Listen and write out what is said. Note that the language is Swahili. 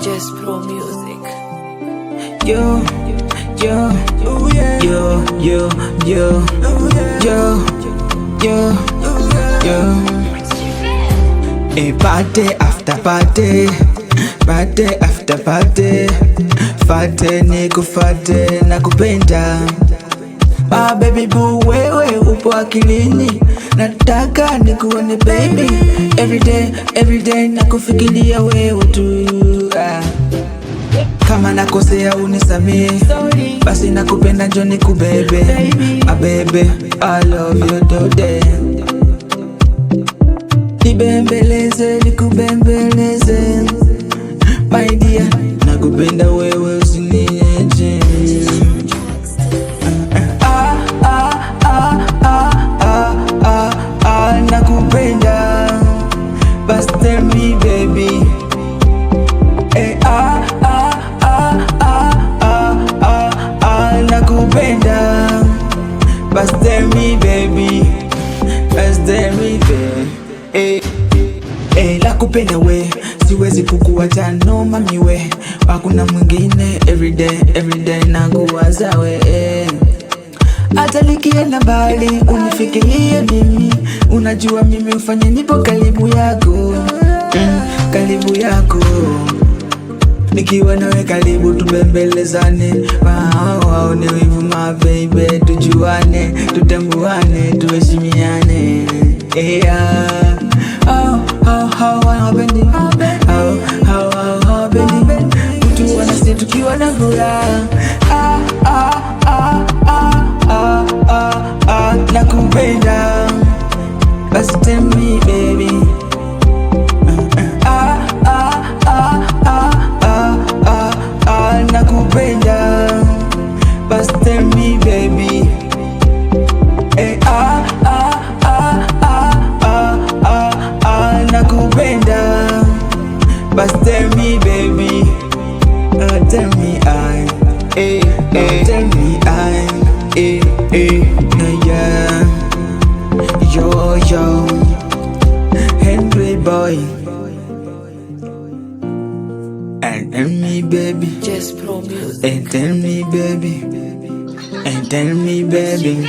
Just Pro Music. Yo, yo, yo, yo, yo, yo, yo, yo. A party after party, party after party, fate niko fate nakupenda. Ah baby boo, wewe upo akilini, nataka nikuone baby. Every day nakufikiria wewe tu. Kama nakosea unisamee, basi nakupenda njoo nikubebe. Ah baby, I love you today. Nibembeleze, nikubembeleze, my dear, nakupenda wewe usiniache. Nakupenda, but tell me baby. Nakupenda, but tell me baby, but tell me baby. Nakupenda we, siwezi kukuacha no mami we, hakuna mwingine. Every day nakuwaza we. Hata nikienda mbali unifikirie mimi, unajua mimi ufanye nipo karibu yako, karibu yako. Nikiwa nawe karibu tubembelezane, waone wivu my baby, tujuane, tutambuane, tuheshimiane. Hawapendi mtu wanasi tukiwa na furaha. Nakupenda, basi tell me baby. Nakupenda, basi tell me baby. Nakupenda, basi tell me baby. Tell me tell me yeah. Yo, Henry boy. And tell me baby. Just Pro Music. And tell me baby. And tell me baby.